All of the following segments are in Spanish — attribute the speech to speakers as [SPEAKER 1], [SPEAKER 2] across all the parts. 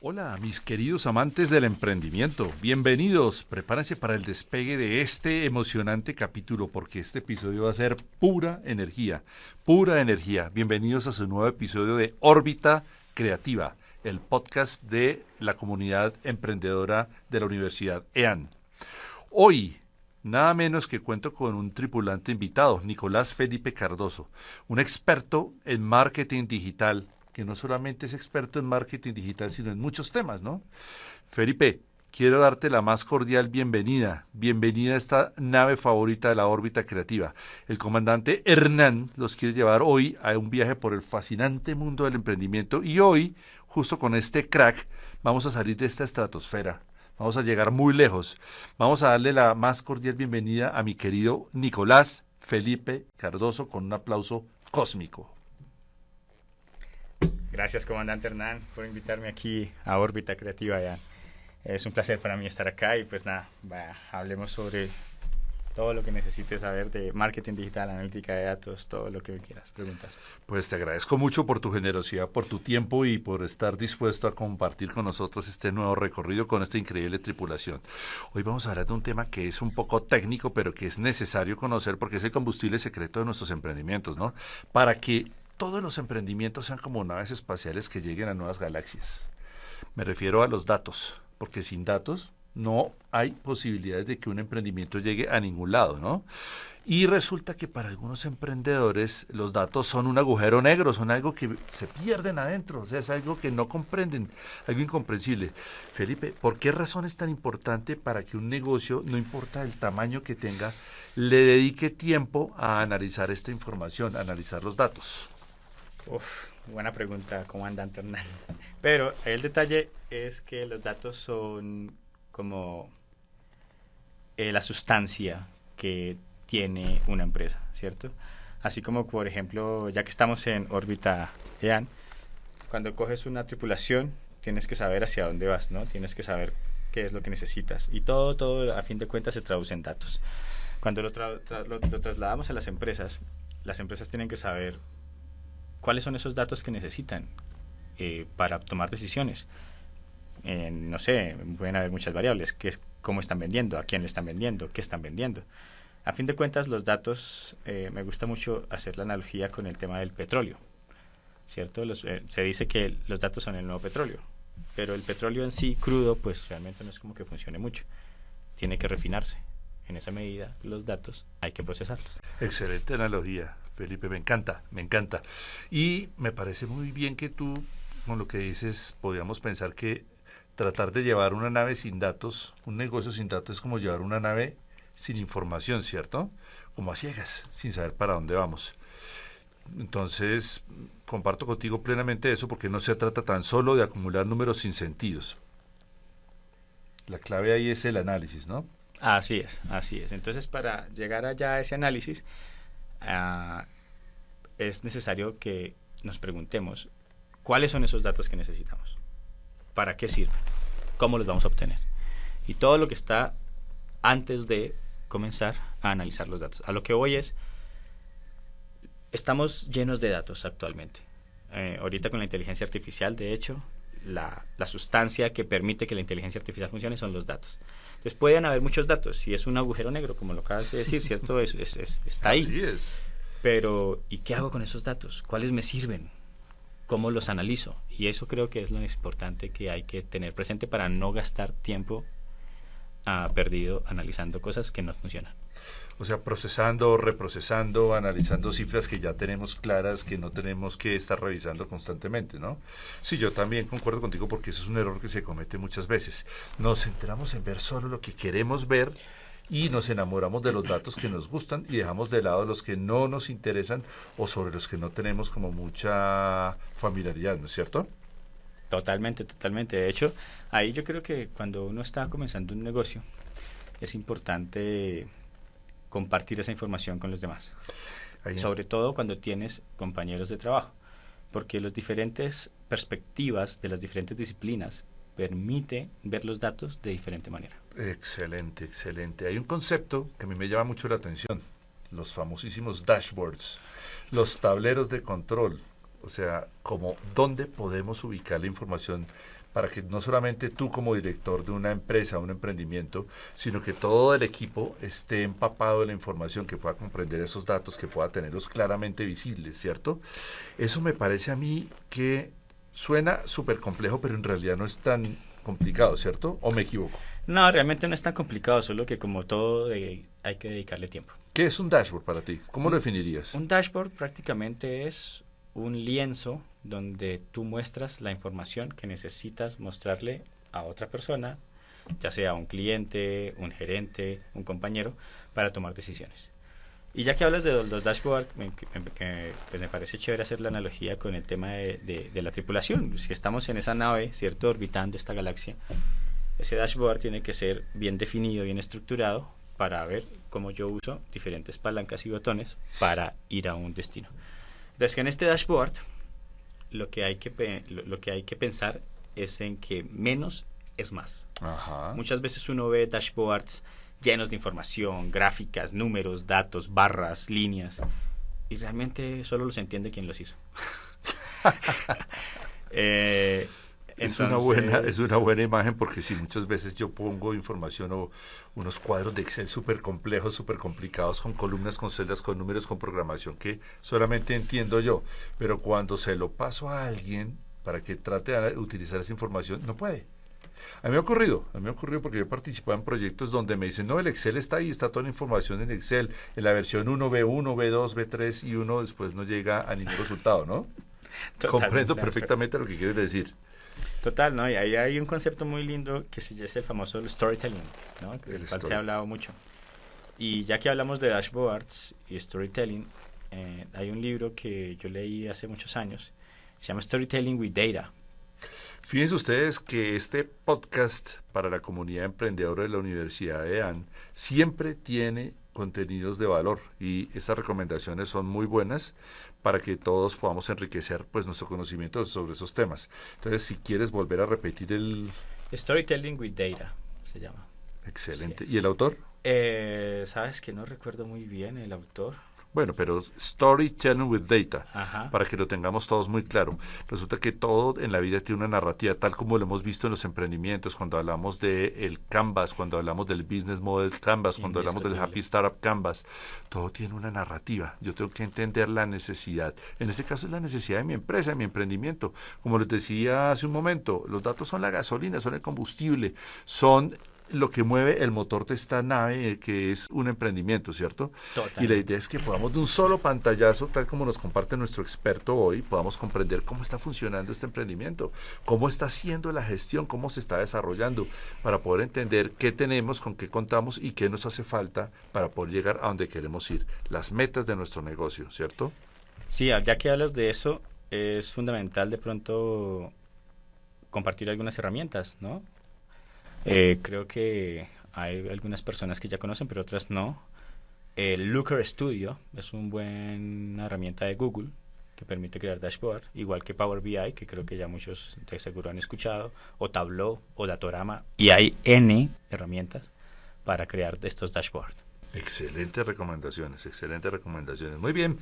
[SPEAKER 1] Hola, mis queridos amantes del emprendimiento. Bienvenidos. Prepárense para el despegue de este emocionante capítulo porque este episodio va a ser pura energía, pura energía. Bienvenidos a su nuevo episodio de Órbita Creativa, el podcast de la comunidad emprendedora de la Universidad EAN. Hoy, nada menos que cuento con un tripulante invitado, Nicolás Felipe Cardoso, un experto en marketing digital, que no solamente es experto en marketing digital, sino en muchos temas, ¿no? Felipe, quiero darte la más cordial bienvenida. Bienvenida a esta nave favorita de la órbita creativa. El comandante Hernán los quiere llevar hoy a un viaje por el fascinante mundo del emprendimiento y hoy, justo con este crack, vamos a salir de esta estratosfera. Vamos a llegar muy lejos. Vamos a darle la más cordial bienvenida a mi querido Nicolás Felipe Cardoso con un aplauso cósmico.
[SPEAKER 2] Gracias, comandante Hernán, por invitarme aquí a Órbita Creativa. Ya. Es un placer para mí estar acá y pues nada, hablemos sobre todo lo que necesites saber de marketing digital, analítica de datos, todo lo que quieras preguntar.
[SPEAKER 1] Pues te agradezco mucho por tu generosidad, por tu tiempo y por estar dispuesto a compartir con nosotros este nuevo recorrido con esta increíble tripulación. Hoy vamos a hablar de un tema que es un poco técnico, pero que es necesario conocer porque es el combustible secreto de nuestros emprendimientos, ¿no? Para que todos los emprendimientos sean como naves espaciales que lleguen a nuevas galaxias. Me refiero a los datos, porque sin datos no hay posibilidades de que un emprendimiento llegue a ningún lado, ¿no? Y resulta que para algunos emprendedores los datos son un agujero negro, son algo que se pierden adentro, o sea, es algo que no comprenden, algo incomprensible. Felipe, ¿por qué razón es tan importante para que un negocio, no importa el tamaño que tenga, le dedique tiempo a analizar esta información, a analizar los datos?
[SPEAKER 2] Buena pregunta, comandante Hernán. Pero el detalle es que los datos son como la sustancia que tiene una empresa, ¿cierto? Así como, por ejemplo, ya que estamos en órbita EAN, cuando coges una tripulación, tienes que saber hacia dónde vas, ¿no? Tienes que saber qué es lo que necesitas. Y todo a fin de cuentas, se traduce en datos. Cuando lo trasladamos a las empresas tienen que saber cuáles son esos datos que necesitan para tomar decisiones. No sé, pueden haber muchas variables, cómo están vendiendo, a quién le están vendiendo, qué están vendiendo. A fin de cuentas, los datos, me gusta mucho hacer la analogía con el tema del petróleo, ¿cierto? Se dice que los datos son el nuevo petróleo, pero el petróleo en sí, crudo, pues realmente no es como que funcione mucho. Tiene que refinarse. En esa medida, los datos hay que procesarlos.
[SPEAKER 1] Excelente analogía, Felipe, me encanta, me encanta. Y me parece muy bien que tú, con lo que dices, podríamos pensar que tratar de llevar una nave sin datos, un negocio sin datos, es como llevar una nave sin información, ¿cierto? Como a ciegas, sin saber para dónde vamos. Entonces, comparto contigo plenamente eso, porque no se trata tan solo de acumular números sin sentidos. La clave ahí es el análisis, ¿no?
[SPEAKER 2] Así es, así es. Entonces, para llegar allá a ese análisis, es necesario que nos preguntemos cuáles son esos datos que necesitamos, para qué sirven, cómo los vamos a obtener y todo lo que está antes de comenzar a analizar los datos. A lo que voy es, estamos llenos de datos actualmente. Ahorita con la inteligencia artificial, de hecho, la sustancia que permite que la inteligencia artificial funcione son los datos. Entonces pueden haber muchos datos y es un agujero negro, como lo acabas de decir, ¿cierto? Está ahí.
[SPEAKER 1] Así es.
[SPEAKER 2] Pero, ¿y qué hago con esos datos? ¿Cuáles me sirven? ¿Cómo los analizo? Y eso creo que es lo importante que hay que tener presente para no gastar tiempo perdido analizando cosas que no funcionan.
[SPEAKER 1] O sea, procesando, reprocesando, analizando cifras que ya tenemos claras, que no tenemos que estar revisando constantemente, ¿no? Sí, yo también concuerdo contigo porque eso es un error que se comete muchas veces. Nos centramos en ver solo lo que queremos ver y nos enamoramos de los datos que nos gustan y dejamos de lado los que no nos interesan o sobre los que no tenemos como mucha familiaridad, ¿no es cierto?
[SPEAKER 2] Totalmente, totalmente. De hecho, ahí yo creo que cuando uno está comenzando un negocio, es importante compartir esa información con los demás. Sobre todo cuando tienes compañeros de trabajo, porque las diferentes perspectivas de las diferentes disciplinas permite ver los datos de diferente manera.
[SPEAKER 1] Excelente, excelente. Hay un concepto que a mí me llama mucho la atención, los famosísimos dashboards, los tableros de control, o sea, como dónde podemos ubicar la información para que no solamente tú como director de una empresa, un emprendimiento, sino que todo el equipo esté empapado de la información, que pueda comprender esos datos, que pueda tenerlos claramente visibles, ¿cierto? Eso me parece a mí que suena súper complejo, pero en realidad no es tan complicado, ¿cierto? ¿O me equivoco?
[SPEAKER 2] No, realmente no es tan complicado, solo que como todo hay que dedicarle tiempo.
[SPEAKER 1] ¿Qué es un dashboard para ti? ¿Cómo lo definirías?
[SPEAKER 2] Un dashboard prácticamente es un lienzo donde tú muestras la información que necesitas mostrarle a otra persona, ya sea un cliente, un gerente, un compañero, para tomar decisiones. Y ya que hablas de los dashboards, pues me parece chévere hacer la analogía con el tema de la tripulación. Si estamos en esa nave, ¿cierto?, orbitando esta galaxia, ese dashboard tiene que ser bien definido, bien estructurado, para ver cómo yo uso diferentes palancas y botones para ir a un destino. Entonces, que en este dashboard lo que hay que pensar es en que menos es más.
[SPEAKER 1] Ajá.
[SPEAKER 2] Muchas veces uno ve dashboards llenos de información, gráficas, números, datos, barras, líneas, y realmente solo los entiende quien los hizo.
[SPEAKER 1] Es una buena imagen, porque si muchas veces yo pongo información o unos cuadros de Excel súper complejos, súper complicados, con columnas, con celdas, con números, con programación que solamente entiendo yo, pero cuando se lo paso a alguien para que trate de utilizar esa información, no puede. A mí me ha ocurrido porque yo he participado en proyectos donde me dicen, no, el Excel está ahí, está toda la información en Excel, en la versión 1, B1, B2, B3, y uno después no llega a ningún resultado, ¿no? Comprendo perfectamente lo que quieres decir.
[SPEAKER 2] Total, ¿no? Y ahí hay un concepto muy lindo que es el famoso storytelling, ¿no? Del cual se ha hablado mucho. Y ya que hablamos de dashboards y storytelling, hay un libro que yo leí hace muchos años, se llama Storytelling with Data.
[SPEAKER 1] Fíjense ustedes que este podcast para la comunidad emprendedora de la Universidad de EAN siempre tiene contenidos de valor, y estas recomendaciones son muy buenas para que todos podamos enriquecer pues nuestro conocimiento sobre esos temas. Entonces, si quieres volver a repetir el...
[SPEAKER 2] Storytelling with Data se llama.
[SPEAKER 1] Excelente.
[SPEAKER 2] Sí.
[SPEAKER 1] ¿Y el autor?
[SPEAKER 2] Sabes que no recuerdo muy bien el autor.
[SPEAKER 1] Bueno, pero Storytelling with Data,
[SPEAKER 2] Ajá.
[SPEAKER 1] para que lo tengamos todos muy claro. Resulta que todo en la vida tiene una narrativa, tal como lo hemos visto en los emprendimientos, cuando hablamos del Canvas, cuando hablamos del Business Model Canvas, cuando hablamos del Happy Startup Canvas. Todo tiene una narrativa. Yo tengo que entender la necesidad. En este caso es la necesidad de mi empresa, de mi emprendimiento. Como les decía hace un momento, los datos son la gasolina, son el combustible, son lo que mueve el motor de esta nave, que es un emprendimiento, ¿cierto?
[SPEAKER 2] Total.
[SPEAKER 1] Y la idea es que podamos de un solo pantallazo, tal como nos comparte nuestro experto hoy, podamos comprender cómo está funcionando este emprendimiento, cómo está haciendo la gestión, cómo se está desarrollando, para poder entender qué tenemos, con qué contamos y qué nos hace falta para poder llegar a donde queremos ir, las metas de nuestro negocio, ¿cierto?
[SPEAKER 2] Sí, ya que hablas de eso, es fundamental de pronto compartir algunas herramientas, ¿no? Creo que hay algunas personas que ya conocen, pero otras no. El Looker Studio es una buena herramienta de Google que permite crear dashboard, igual que Power BI, que creo que ya muchos de seguro han escuchado, o Tableau, o Datorama, y hay N herramientas para crear estos dashboards.
[SPEAKER 1] Excelentes recomendaciones, excelentes recomendaciones. Muy bien,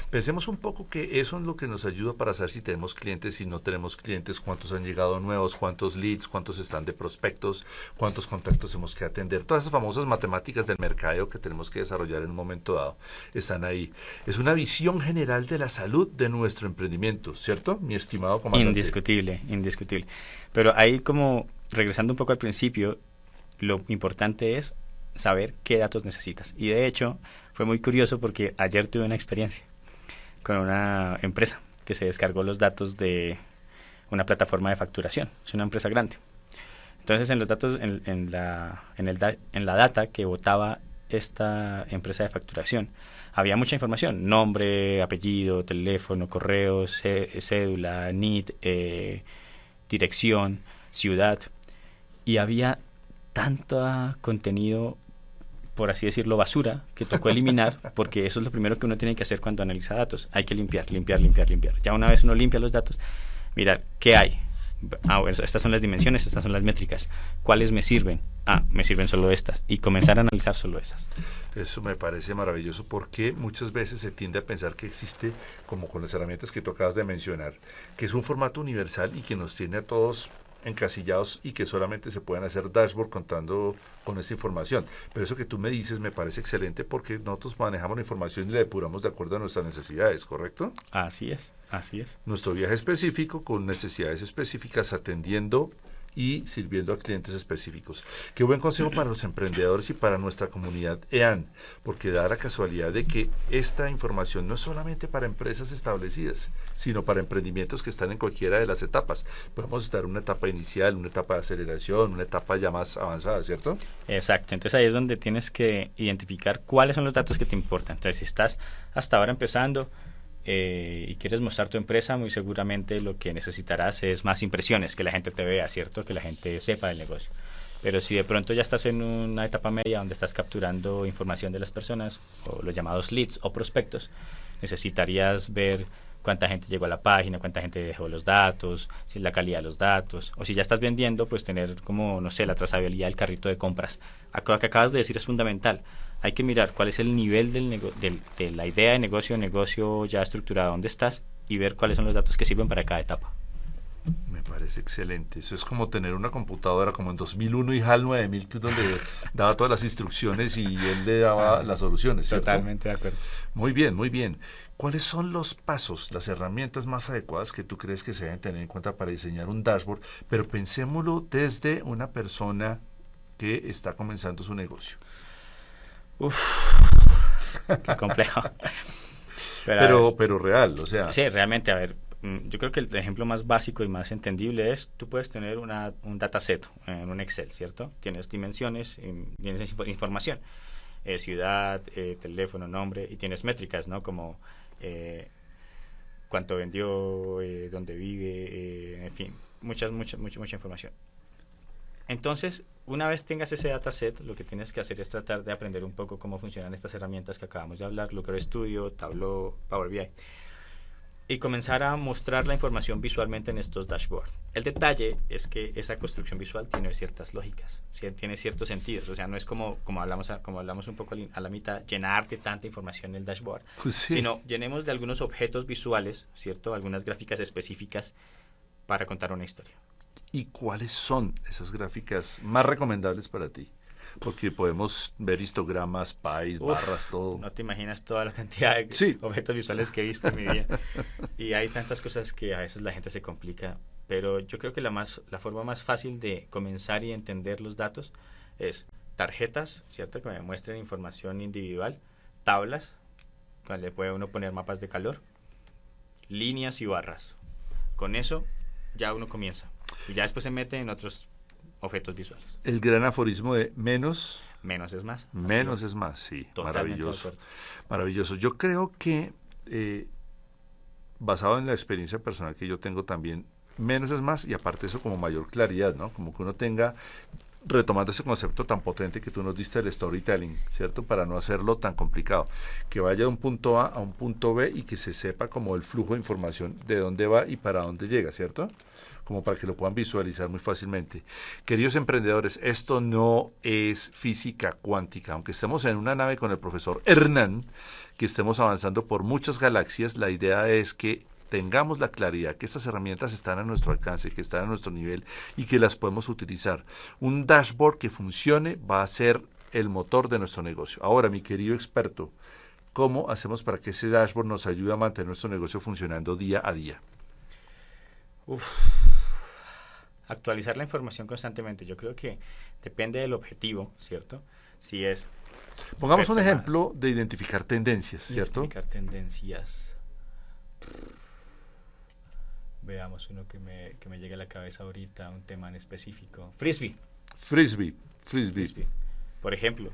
[SPEAKER 1] pensemos un poco que eso es lo que nos ayuda para saber si tenemos clientes, si no tenemos clientes, cuántos han llegado nuevos, cuántos leads, cuántos están de prospectos, cuántos contactos tenemos que atender. Todas esas famosas matemáticas del mercadeo que tenemos que desarrollar en un momento dado están ahí. Es una visión general de la salud de nuestro emprendimiento, ¿cierto, mi estimado comandante?
[SPEAKER 2] Indiscutible, indiscutible. Pero ahí, como regresando un poco al principio, lo importante es saber qué datos necesitas. Y de hecho, fue muy curioso porque ayer tuve una experiencia con una empresa que se descargó los datos de una plataforma de facturación. Es una empresa grande. Entonces, en los datos, en la data que botaba esta empresa de facturación, había mucha información: nombre, apellido, teléfono, correo, cédula, NIT, dirección, ciudad, y había tanto contenido, por así decirlo, basura, que tocó eliminar, porque eso es lo primero que uno tiene que hacer cuando analiza datos. Hay que limpiar. Ya una vez uno limpia los datos, mira, ¿qué hay? Bueno, estas son las dimensiones, estas son las métricas. ¿Cuáles me sirven? Me sirven solo estas. Y comenzar a analizar solo esas.
[SPEAKER 1] Eso me parece maravilloso, porque muchas veces se tiende a pensar que existe, como con las herramientas que tú acabas de mencionar, que es un formato universal y que nos tiene a todos encasillados y que solamente se puedan hacer dashboard contando con esa información. Pero eso que tú me dices me parece excelente porque nosotros manejamos la información y la depuramos de acuerdo a nuestras necesidades, ¿correcto?
[SPEAKER 2] Así es, así es.
[SPEAKER 1] Nuestro viaje específico con necesidades específicas atendiendo y sirviendo a clientes específicos. Qué buen consejo para los emprendedores y para nuestra comunidad EAN, porque da la casualidad de que esta información no es solamente para empresas establecidas, sino para emprendimientos que están en cualquiera de las etapas. Podemos estar en una etapa inicial, una etapa de aceleración, una etapa ya más avanzada, ¿cierto?
[SPEAKER 2] Exacto, entonces ahí es donde tienes que identificar cuáles son los datos que te importan. Entonces, si estás hasta ahora empezando y quieres mostrar tu empresa, muy seguramente lo que necesitarás es más impresiones, que la gente te vea, ¿cierto? Que la gente sepa del negocio. Pero si de pronto ya estás en una etapa media donde estás capturando información de las personas, o los llamados leads o prospectos, necesitarías ver cuánta gente llegó a la página, cuánta gente dejó los datos, si la calidad de los datos, o si ya estás vendiendo, pues tener como, no sé, la trazabilidad del carrito de compras. Lo que acabas de decir es fundamental. Hay que mirar cuál es el nivel de la idea de negocio ya estructurada, dónde estás, y ver cuáles son los datos que sirven para cada etapa.
[SPEAKER 1] Me parece excelente. Eso es como tener una computadora como en 2001 y HAL 9000, donde daba todas las instrucciones y él le daba las soluciones, ¿cierto?
[SPEAKER 2] Totalmente de acuerdo.
[SPEAKER 1] Muy bien, muy bien. ¿Cuáles son los pasos, las herramientas más adecuadas que tú crees que se deben tener en cuenta para diseñar un dashboard? Pero pensémoslo desde una persona que está comenzando su negocio.
[SPEAKER 2] Qué complejo.
[SPEAKER 1] Pero real, o sea.
[SPEAKER 2] Sí, realmente, a ver, yo creo que el ejemplo más básico y más entendible es, tú puedes tener un dataset en un Excel, ¿cierto? Tienes dimensiones, tienes información, ciudad, teléfono, nombre, y tienes métricas, ¿no? Como cuánto vendió, dónde vive, en fin, mucha información. Entonces, una vez tengas ese dataset, lo que tienes que hacer es tratar de aprender un poco cómo funcionan estas herramientas que acabamos de hablar, Looker Studio, Tableau, Power BI, y comenzar a mostrar la información visualmente en estos dashboards. El detalle es que esa construcción visual tiene ciertas lógicas, tiene ciertos sentidos, o sea, no es como hablamos un poco a la mitad, llenarte tanta información en el dashboard,
[SPEAKER 1] Sí.
[SPEAKER 2] sino llenemos de algunos objetos visuales, ¿cierto? Algunas gráficas específicas para contar una historia.
[SPEAKER 1] ¿Y cuáles son esas gráficas más recomendables para ti? Porque podemos ver histogramas, pies, barras, todo.
[SPEAKER 2] No te imaginas toda la cantidad de objetos visuales que he visto en mi vida. Y hay tantas cosas que a veces la gente se complica. Pero yo creo que la forma más fácil de comenzar y entender los datos es tarjetas, ¿cierto? Que me muestren información individual, tablas, donde le puede uno poner mapas de calor, líneas y barras. Con eso ya uno comienza. Y ya después se mete en otros objetos visuales.
[SPEAKER 1] El gran aforismo de menos
[SPEAKER 2] es más.
[SPEAKER 1] Menos es más, sí.
[SPEAKER 2] Totalmente
[SPEAKER 1] maravilloso. Maravilloso. Yo creo que, basado en la experiencia personal que yo tengo también, menos es más y aparte de eso como mayor claridad, ¿no? Como que uno tenga, retomando ese concepto tan potente que tú nos diste del storytelling, ¿cierto? Para no hacerlo tan complicado. Que vaya de un punto A a un punto B y que se sepa como el flujo de información de dónde va y para dónde llega, ¿cierto? Como para que lo puedan visualizar muy fácilmente. Queridos emprendedores, esto no es física cuántica. Aunque estemos en una nave con el profesor Hernán, que estemos avanzando por muchas galaxias, la idea es que tengamos la claridad que estas herramientas están a nuestro alcance, que están a nuestro nivel y que las podemos utilizar. Un dashboard que funcione va a ser el motor de nuestro negocio. Ahora, mi querido experto, ¿cómo hacemos para que ese dashboard nos ayude a mantener nuestro negocio funcionando día a día?
[SPEAKER 2] Actualizar la información constantemente. Yo creo que depende del objetivo, ¿cierto? Si es...
[SPEAKER 1] Pongamos un ejemplo de identificar tendencias, ¿cierto?
[SPEAKER 2] Identificar tendencias. Veamos uno que me llegue a la cabeza ahorita, un tema en específico. Frisbee. Por ejemplo,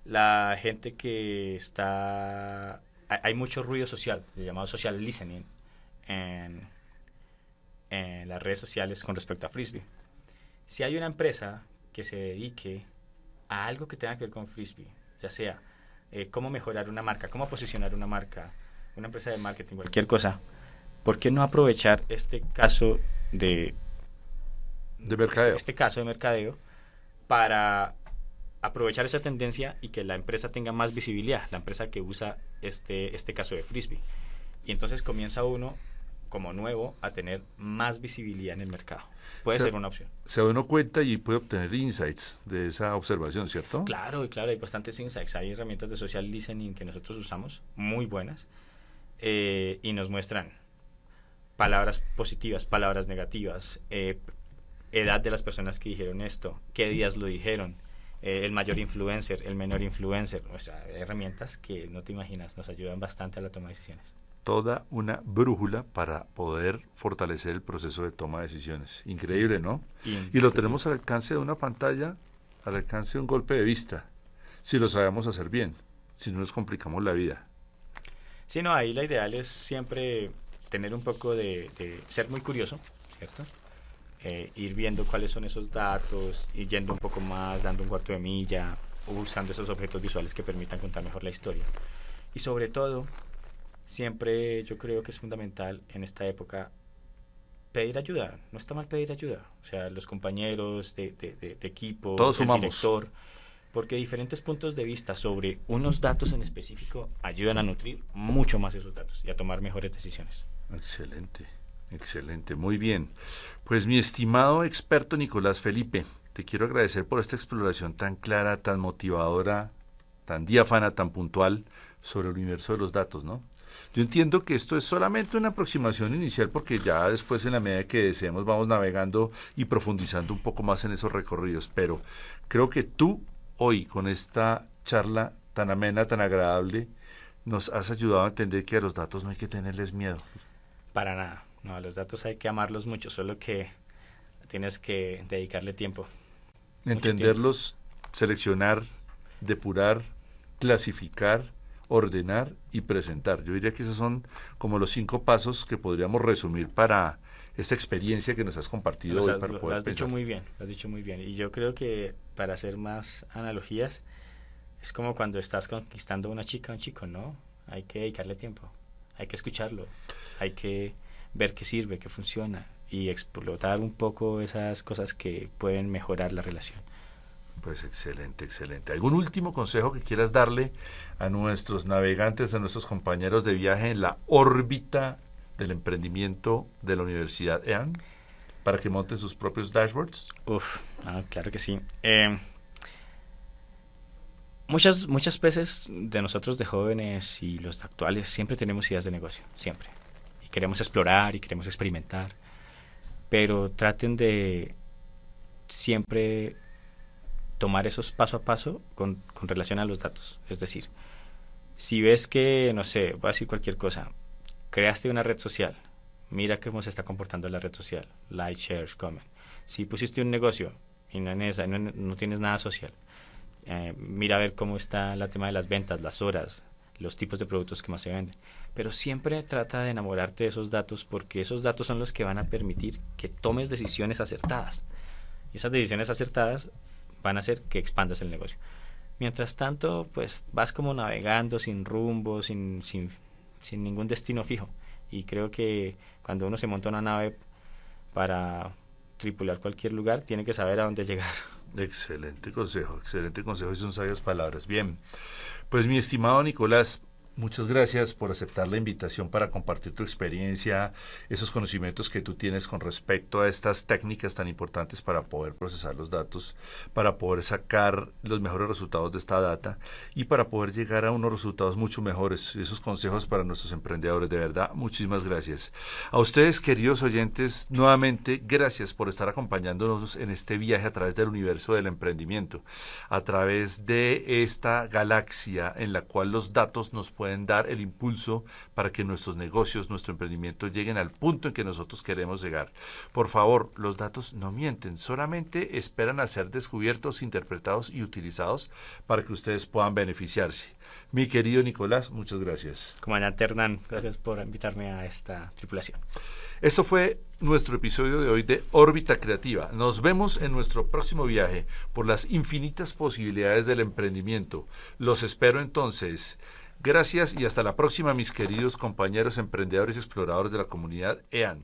[SPEAKER 2] la gente que está... Hay mucho ruido social, llamado social listening, en las redes sociales con respecto a Frisbee. Si hay una empresa que se dedique a algo que tenga que ver con Frisbee, ya sea cómo mejorar una marca, cómo posicionar una marca, una empresa de marketing, cualquier cosa, ¿por qué no aprovechar este caso de
[SPEAKER 1] mercadeo?
[SPEAKER 2] Este caso de mercadeo para aprovechar esa tendencia y que la empresa tenga más visibilidad, la empresa que usa este caso de Frisbee. Y entonces comienza uno como nuevo a tener más visibilidad en el mercado. Puede ser una opción.
[SPEAKER 1] Se da uno cuenta y puede obtener insights de esa observación, ¿cierto?
[SPEAKER 2] Claro, hay bastantes insights. Hay herramientas de social listening que nosotros usamos, muy buenas, y nos muestran palabras positivas, palabras negativas, edad de las personas que dijeron esto, qué días lo dijeron, el mayor influencer, el menor influencer. O sea, herramientas que no te imaginas, nos ayudan bastante a la toma de decisiones.
[SPEAKER 1] Toda una brújula para poder fortalecer el proceso de toma de decisiones. Increíble, ¿no? Y lo tenemos al alcance de una pantalla, al alcance de un golpe de vista, si lo sabemos hacer bien, si no nos complicamos la vida.
[SPEAKER 2] Sí, no, ahí la ideal es siempre tener un poco de ser muy curioso, ¿cierto? Ir viendo cuáles son esos datos, ir yendo un poco más, dando un cuarto de milla, usando esos objetos visuales que permitan contar mejor la historia. Y sobre todo, siempre yo creo que es fundamental en esta época pedir ayuda. No está mal pedir ayuda. O sea, los compañeros de equipo,
[SPEAKER 1] todos
[SPEAKER 2] el
[SPEAKER 1] sumamos.
[SPEAKER 2] director, porque diferentes puntos de vista sobre unos datos en específico ayudan a nutrir mucho más esos datos y a tomar mejores decisiones.
[SPEAKER 1] Excelente, excelente, muy bien. Pues mi estimado experto Nicolás Felipe, te quiero agradecer por esta exploración tan clara, tan motivadora, tan diáfana, tan puntual sobre el universo de los datos, ¿no? Yo entiendo que esto es solamente una aproximación inicial porque ya después en la medida que deseemos vamos navegando y profundizando un poco más en esos recorridos, pero creo que tú hoy con esta charla tan amena, tan agradable, nos has ayudado a entender que a los datos no hay que tenerles miedo.
[SPEAKER 2] Para nada, no, a los datos hay que amarlos mucho, solo que tienes que dedicarle tiempo.
[SPEAKER 1] Entenderlos, seleccionar, depurar, clasificar, ordenar y presentar. Yo diría que esos son como los 5 pasos que podríamos resumir para esta experiencia que nos has compartido hoy. Para poder
[SPEAKER 2] lo has
[SPEAKER 1] pensar.
[SPEAKER 2] dicho muy bien, lo has dicho muy bien. Y yo creo que para hacer más analogías, es como cuando estás conquistando a una chica o un chico, ¿no? Hay que dedicarle tiempo, hay que escucharlo, hay que ver qué sirve, qué funciona y explotar un poco esas cosas que pueden mejorar la relación.
[SPEAKER 1] Pues excelente, excelente. ¿Algún último consejo que quieras darle a nuestros navegantes, a nuestros compañeros de viaje en la órbita del emprendimiento de la Universidad EAN para que monten sus propios dashboards?
[SPEAKER 2] Claro que sí. Muchas veces de nosotros de jóvenes y los actuales siempre tenemos ideas de negocio, siempre. Y queremos explorar y queremos experimentar, pero traten de siempre tomar esos paso a paso con relación a los datos. Es decir, si ves que, no sé, voy a decir cualquier cosa, creaste una red social, mira cómo se está comportando la red social, like, shares, comment. Si pusiste un negocio y no tienes nada social, mira a ver cómo está el tema de las ventas, las horas, los tipos de productos que más se venden. Pero siempre trata de enamorarte de esos datos porque esos datos son los que van a permitir que tomes decisiones acertadas. Y esas decisiones acertadas van a hacer que expandas el negocio. Mientras tanto, pues vas como navegando sin rumbo, sin ningún destino fijo. Y creo que cuando uno se monta una nave para tripular cualquier lugar, tiene que saber a dónde llegar.
[SPEAKER 1] Excelente consejo y son sabias palabras. Bien, pues mi estimado Nicolás, muchas gracias por aceptar la invitación para compartir tu experiencia, esos conocimientos que tú tienes con respecto a estas técnicas tan importantes para poder procesar los datos, para poder sacar los mejores resultados de esta data y para poder llegar a unos resultados mucho mejores. Esos consejos para nuestros emprendedores, de verdad, muchísimas gracias. A ustedes, queridos oyentes, nuevamente, gracias por estar acompañándonos en este viaje a través del universo del emprendimiento, a través de esta galaxia en la cual los datos nos pueden dar el impulso para que nuestros negocios, nuestro emprendimiento lleguen al punto en que nosotros queremos llegar. Por favor, los datos no mienten, solamente esperan a ser descubiertos, interpretados y utilizados para que ustedes puedan beneficiarse. Mi querido Nicolás, muchas gracias.
[SPEAKER 2] Comandante Hernán, gracias por invitarme a esta tripulación.
[SPEAKER 1] Esto fue nuestro episodio de hoy de Órbita Creativa. Nos vemos en nuestro próximo viaje por las infinitas posibilidades del emprendimiento. Los espero entonces. Gracias y hasta la próxima, mis queridos compañeros emprendedores y exploradores de la comunidad EAN.